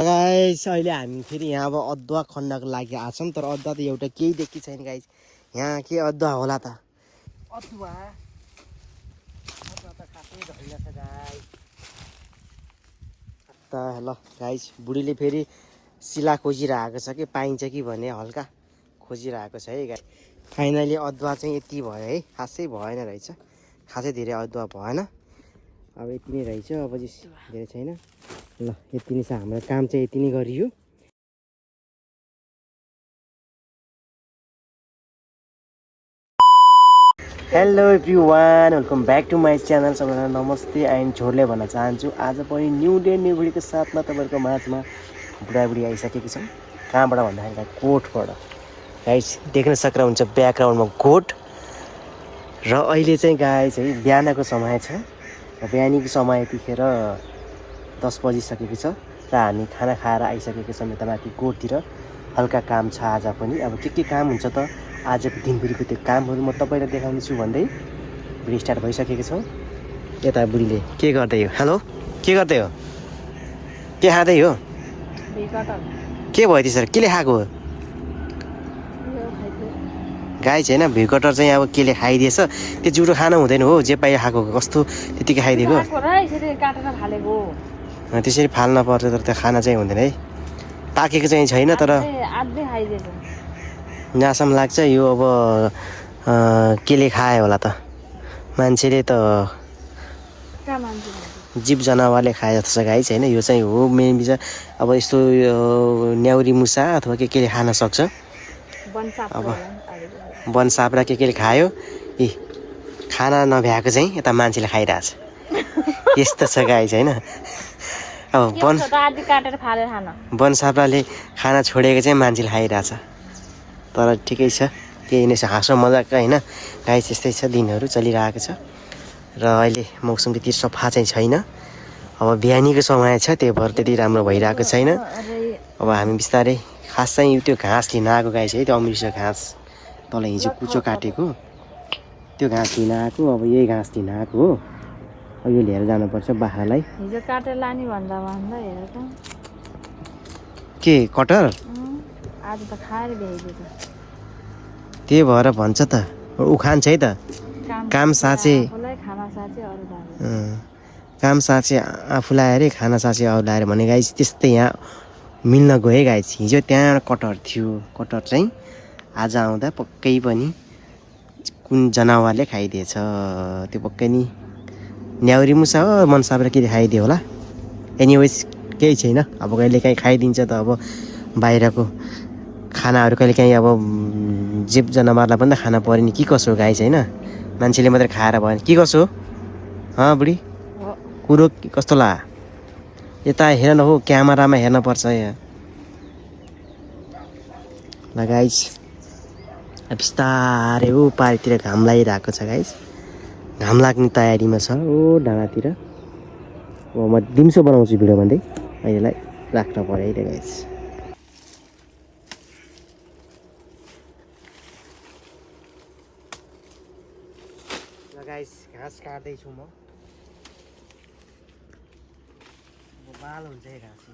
Guys अहिले हामी फेरि यहाँ अब अदुवा खन्नको लागि आछौँ तर अदुवा त एउटा केही देखि छैन गाइस यहाँ के अदुवा होला त अदुवा त खासै धरिरहेछ गाइस त ल गाइस बुढीले फेरि सिला खोजिरहेको छ कि पाइन्छ कि भने हल्का खोजिरहेको छ है गाइस फाइनली अदुवा चाहिँ यति भयो है खासै भएन रहेछ खासै धेरै अदुवा भएन अब यति नै रहेछ अब चाहिँ धेरै छैन ल यति नै छ हाम्रो काम चाहिँ यति नै गरियो hello everyone welcome back to my channel सबैजना नमस्ते एन्ड झोरले भन्न चाहन्छु आज पनि न्यू डे न्यू भिडियोको साथमा तपाईँहरूको माझमा बुढाबुढी आइसकेको छौँ कहाँबाट भन्दाखेरि गोठबाट गाइस देख्न सक्नुहुन्छ ब्याकग्राउन्डमा गोठ र अहिले चाहिँ गाइस है बिहानको समय छ र बिहानीको समय यतिखेर 10 बजिसकेको छ र हामी खाना खाएर आइसकेको छौँ यता माथि गोठतिर हल्का काम छ आज पनि अब के काम हुन्छ त आजको दिनभरिको त्यो कामहरू म तपाईँलाई देखाउनेछु भन्दै भिडियो स्टार्ट भइसकेको छ यता बुढीले के गर्दै हो हेलो के गर्दै हो के खाँदै हो के भयो त्यसरी केले खाएको हो गाई छैन भिकटर चाहिँ अब केले खाइदिएछ त्यो जुठो खानु हुँदैन हो जे पाइ खाएको कस्तो त्यतिकै खाइदिएको त्यसरी फाल्न पर्छ तर त्यो खाना चाहिँ हुँदैन है पाकेको चाहिँ छैन तर नासम लाग्छ यो अब केले खायो होला त मान्छेले त जीव जनावरले खाए जस्तो छ गाई छैन यो चाहिँ हो मेन विचार अब यस्तो न्याउरी मुसा अथवा केले खान सक्छ अब वनसाप्रा केले खायो ए खाना नभ्याएको चाहिँ यता मान्छेले खाइरहेछ यस्तो छ गाई छैन अब वनसाप्राले खाना छोडेको चाहिँ मान्छेले खाइरहेछ तर ठिकै छ केही नै छ हाँसो मजाक होइन गाई त्यस्तै छ दिनहरू चलिरहेको छ र अहिले मौसम त्यति सफा चाहिँ छैन अब बिहानीको समय छ त्यही भएर त्यति राम्रो भइरहेको छैन अब हामी बिस्तारै खास चाहिँ त्यो घाँस लिन आएको गाई छ है त्यो अमृत घाँस तल हिजो कुचो काटेको त्यो घाँस लिन आएको अब यही घाँस लिन आएको हो अब यो लिएर जानुपर्छ बाख्रालाई हिजो काटेर लाने भन्दा हेर त के कटर आज त खाएर भ्याइदियो त त्यही भएर भन्छ त उखान छ है त काम साँचे काम साँचे आफूलाई अरे खाना साँचे अरूलाई अरे भने गाइस त्यस्तै यहाँ मिल्न गए गाइस हिजो त्यहाँ कटर थियो कटर चाहिँ आज आउँदा पक्कै पनि कुन जनावरले खाइदिएछ त्यो पक्कै नि न्याउरी मुसा हो मनसापेर के खाइदियो होला एनिवेज केही छैन अब कहिले काहीँ खाइदिन्छ त अब बाहिरको खानाहरू कहिले काहीँ अब जीव जनावरलाई पनि त खाना पऱ्यो नि के कसो गाई छैन मान्छेले मात्रै खाएर भयो के कसो बुढी कुरो कस्तो ला यता हेर न हो क्यामेरामा हेर्नुपर्छ यहाँ ल गाइस बिस्तारै हो पारितिर घाम लागिरहेको छ गाइस घाम लाग्ने तयारीमा छ ओ डाँडातिर अब म दिउँसो बनाउँछु भिडियो भन्दै अहिलेलाई राख्न पऱ्यो है गाइस गाइस घाँस काट्दैछु म बाल हुन्छ है घाँस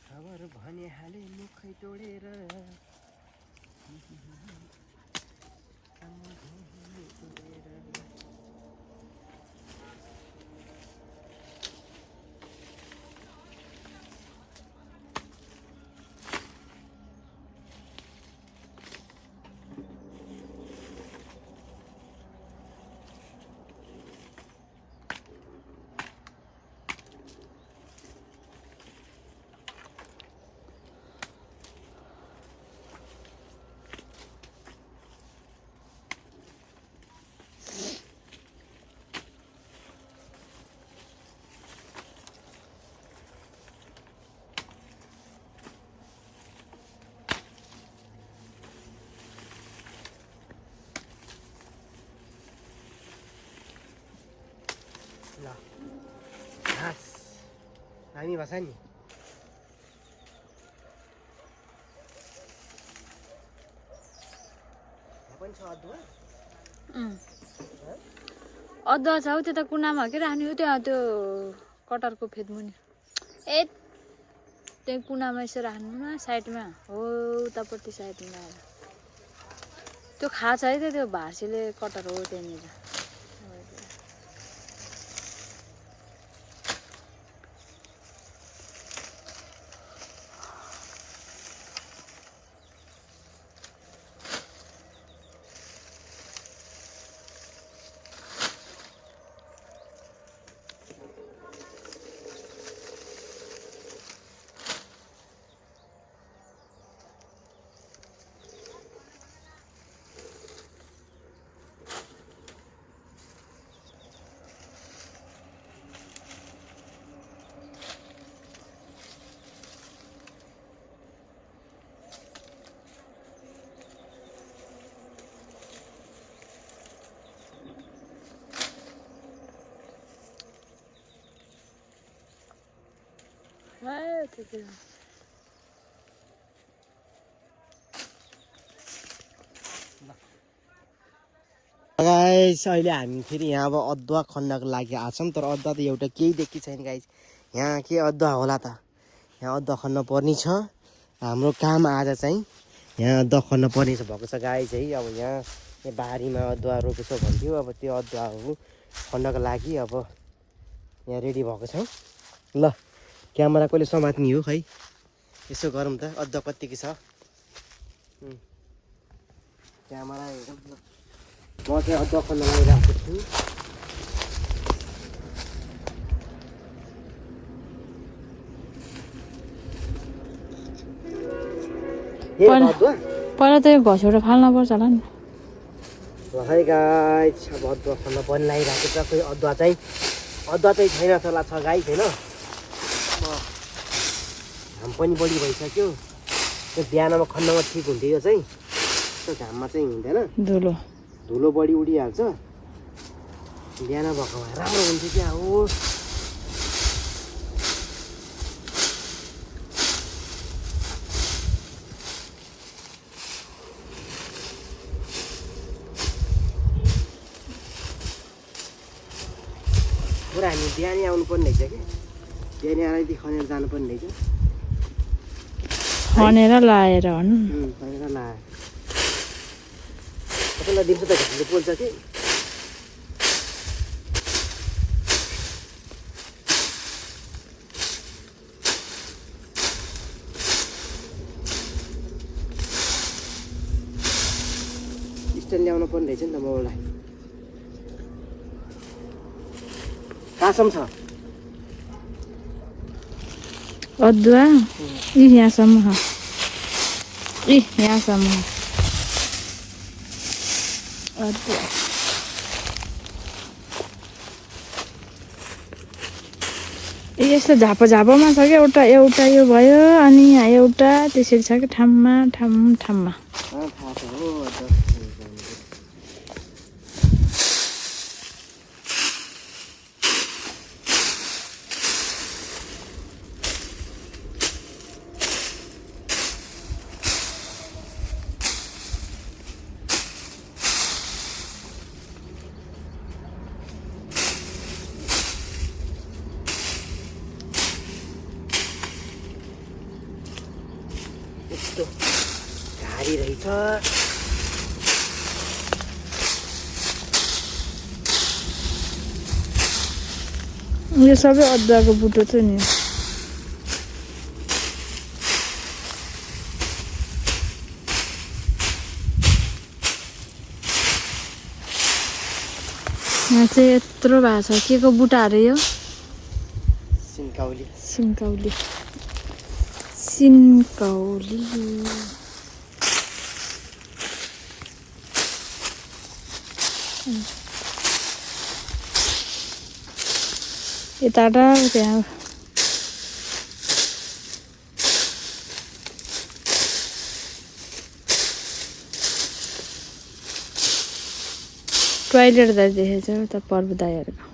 खबर भने हाले मुखै तोडेर हामी भाषा नि पनि छ अदुवा अदुवा छ हौ त्यता कुनामा के राख्ने हो त्यहाँ त्यो कटरको फेदमुनि ए त्यही कुनामा यसो राख्नु न साइडमा हो उतापट्टि साइडमा आएर त्यो खाछ है त्यो भार्सीले कटर हो त्यहाँनिर गाइस अहिले हामी फेरि यहाँ अब अदुवा खन्नको लागि आछौँ तर अदुवा त एउटा केही देखि छैन गाइस यहाँ के अदुवा होला त यहाँ अदुवा खन्न पर्ने छ हाम्रो काम आज चाहिँ यहाँ अदुवा खन्न पर्ने भएको छ गाइस है अब यहाँ बारीमा अदुवा रोपेछ भन्थ्यो अब त्यो अदुवाहरू खन्नको लागि अब यहाँ रेडी भएको छौँ ल क्यामेरा कहिले समात्ने हो खै यसो गरौँ त अदुवा कतिको छ क्यामेरा हेरौँ ल म चाहिँ अदुवा खन्न लगाइरहेको छु पहिला त यो घसिबाट फाल्न पर्छ होला नि है गाइस अब अदुवा खन्न पनि लगाइरहेको छ खोइ अदुवा चाहिँ छैन जस्तो लाग्छ गाइस होइन घाम पनि बढी भइसक्यो त्यो बिहानमा खन्नमा ठिक हुन्थ्यो यो चाहिँ त्यो घाममा चाहिँ हुँदैन धुलो बढी उडिहाल्छ बिहान भएको भए राम्रो हुन्थ्यो क्या हो पुरा हामी बिहानै आउनुपर्ने रहेछ कि बिहानै आएर खनेर जानुपर्ने रहेछ खनेर लाएर भन खनेर लाएर कसैलाई दिन्छ त घामले पोल्छ कि स्ट्यान्ड ल्याउनु पर्ने रहेछ नि त मोबाइललाई कहाँसम्म छ अदुवा यहाँसम्म यहाँसम्म अदुवा यस्तो झापामा छ क्या एउटा यो भयो अनि यहाँ एउटा त्यसरी छ कि ठाममा यस्तो घारी रहेछ यो सबै अदुवाको बुटो छ नि यहाँ चाहिँ यत्रो भएको छ के को बुटा अरे यो सिन्कौली यता त्यहाँ टोइलेट दाइ देखेको छ उता पर्व दाइहरूको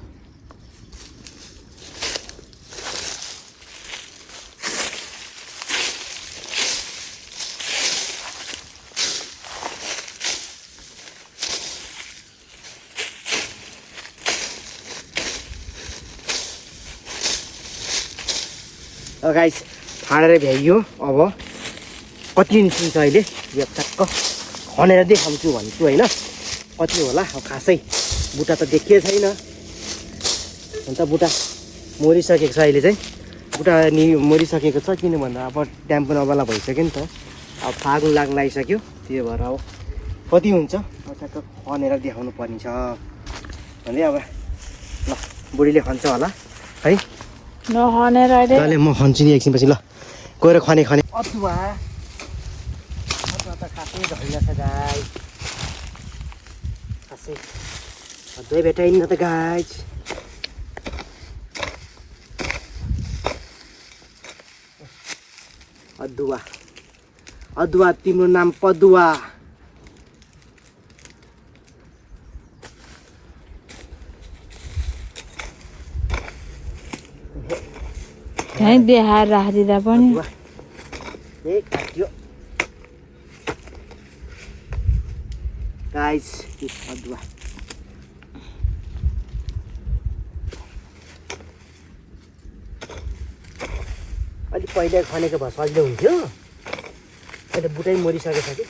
गाइस फाडेर भ्याइयो। अब कति निस्किन्छ अहिले यो टक्क खनेर देखाउँछु भन्छु होइन। कति होला अब खासै बुट्टा त देखिए छैन। अन्त बुट्टा मरिसकेको छ अहिले चाहिँ। बुट्टा मरिसकेको छ किन भन्दा अब टाइम पनि अबेला भइसक्यो नि त। अब फागुन लाग्न लागिसक्यो त्यही भएर अब कति हुन्छ अब टक्क खनेर देखाउनु पर्ने छ भन्दै अब ल बुढीले खन्छ होला है। नखनेर अहिले ल म खन्छु नि एकछिनपछि ल गएर खने अदुवा त खासै झैन छ गाई। खासै अदुवा भेटाइन्न त गाई। अदुवा अदुवा तिम्रो नाम पदुवा। त्यहीँ देखाएर राखिदिँदा पनि ए काट्यो गाइस अदुवा। अलिक पहिला खनेको भए सजिलो हुन्थ्यो। अहिले बुटै मरिसकेको छ कि।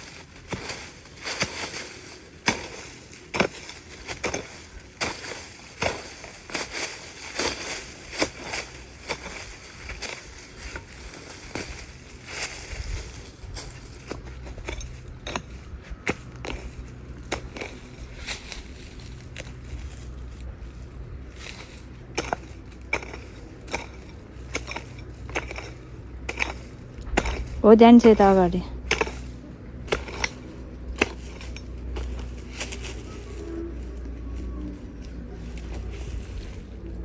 हो जान्छ यता अगाडि।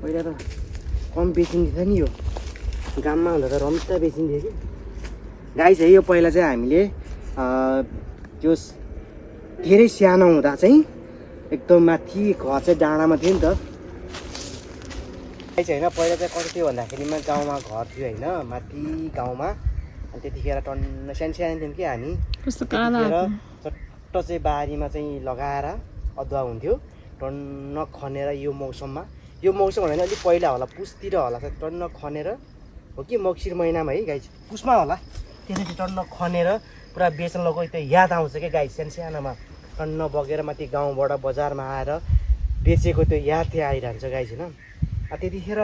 पहिला त कम बेचिन्थ्यो नि यो गाममा हुँदा त रम्ता बेचिन्थ्यो कि। गाई चाहिँ यो पहिला चाहिँ हामीले त्यो धेरै सानो हुँदा चाहिँ एकदम माथि घर चाहिँ डाँडामा थियो नि त। गाई चाहिँ होइन पहिला चाहिँ कस्तो थियो भन्दाखेरिमा गाउँमा घर थियो होइन माथि गाउँमा। अनि त्यतिखेर टन्न सानो थियौँ कि हामी। त्यतिखेर चट्ट चाहिँ बारीमा चाहिँ लगाएर अदुवा हुन्थ्यो टन्न खनेर यो मौसममा। यो मौसम होइन अलिक पहिला होला पुसतिर होला टन्न खनेर हो कि मक्सिर महिनामा है गाई पुसमा होला। त्यसपछि टन्न खनेर पुरा बेच्न लगेको त्यो याद आउँछ क्या गाई सानोमा टन्न बगेर माथि गाउँबाट बजारमा आएर बेचेको त्यो याद चाहिँ आइरहन्छ गाई होइन। त्यतिखेर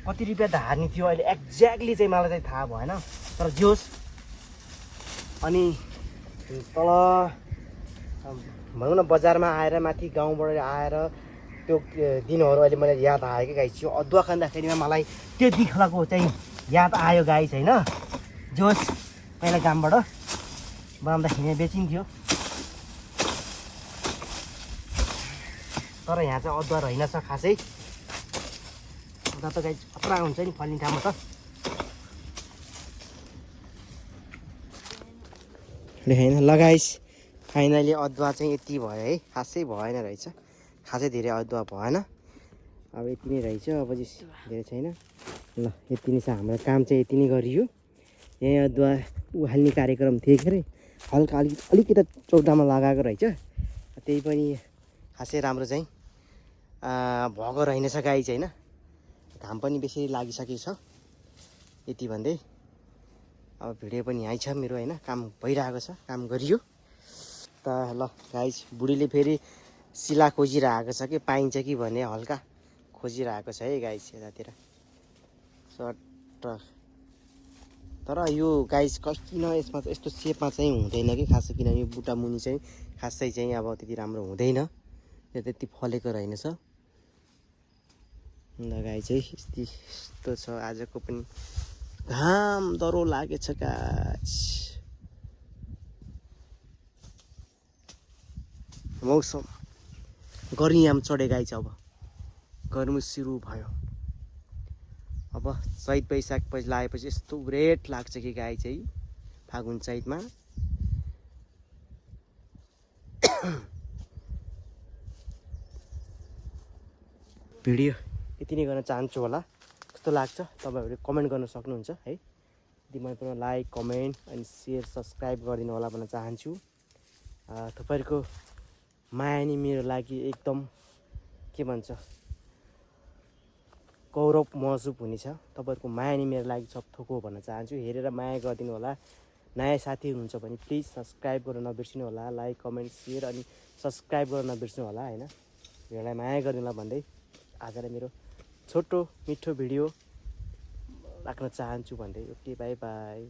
कति रुपियाँ धार्ने थियो अहिले एक्ज्याक्टली चाहिँ मलाई चाहिँ थाहा भएन तर जोस्। अनि तल भनौँ न बजारमा आएर माथि गाउँबाट आएर त्यो दिनहरू अहिले मलाई याद आयो कि गाई थियो। अदुवा खाँदाखेरिमा मलाई त्यो दिखलाको चाहिँ याद आयो गाई चाहिँ होइन। जोस् पहिला गामबाट बनाउँदाखेरि बेचिन्थ्यो तर यहाँ चाहिँ अदुवा रहेनछ खासै। उता त गाई खतरा हुन्छ नि फल्ने ठाउँमा त। होइन लगाइस् फाइनली अदुवा चाहिँ यति भयो है। खासै भएन रहेछ खासै धेरै अदुवा भएन। अब यति नै रहेछ अब चाहिँ धेरै छैन। ल यति नै छ हाम्रो काम चाहिँ यति नै गरियो। यहीँ अदुवा उहाल्ने कार्यक्रम थियो के अरे हल्का अलिकति चौडामा लगाएको रहेछ। त्यही पनि खासै राम्रो चाहिँ भएको रहेनछ गाई चाहिँ होइन। घाम पनि बेसी लागिसकेको छ यति भन्दै अब भिडियो पनि यहीँ छ मेरो होइन। काम भइरहेको छ काम गरियो त। ल गाइस बुढीले फेरि सिला खोजिरहेको छ कि पाइन्छ कि भने हल्का खोजिरहेको छ है गाइस यतातिर सट्ट। तर यो गाइस किन यसमा यस्तो सेपमा चाहिँ हुँदैन कि खासै किनभने यो बुट्टा मुनि चाहिँ खासै चाहिँ अब त्यति राम्रो हुँदैन यो त्यति फलेको रहेनछ। गाई चाहिँ यस्तो छ। आजको पनि घाम दह्रो लागेछ गाइस। मौसम गर्मीयाम चढे गाई चाहिँ अब गर्मी सुरु भयो। अब चैत वैशाख पछि लागेपछि यस्तो रेट लाग्छ कि गाई चाहिँ फागुन चैतमा। भिडियो यति नै गर्न चाहन्छु होला कस्तो लाग्छ तपाईँहरूले कमेन्ट गर्न सक्नुहुन्छ है। यदि मन परेमा लाइक कमेन्ट अनि सेयर सब्सक्राइब गरिदिनु होला भन्न चाहन्छु। तपाईँहरूको माया नि मेरो लागि एकदम के भन्छ गौरव महसुस हुनेछ। तपाईँहरूको माया नि मेरो लागि सब थोक हो भन्न चाहन्छु। हेरेर माया गरिदिनु होला। नयाँ साथी हुनुहुन्छ भने प्लिज सब्सक्राइब गर्न नबिर्सिनु होला। लाइक कमेन्ट सेयर अनि सब्सक्राइब गर्न नबिर्सिनु होला होइन। भिडियोलाई माया गरिदिनु होला भन्दै आजलाई मेरो छोटो मिठो भिडियो राख्न चाहन्छु भन्दै ओके बाई बाई।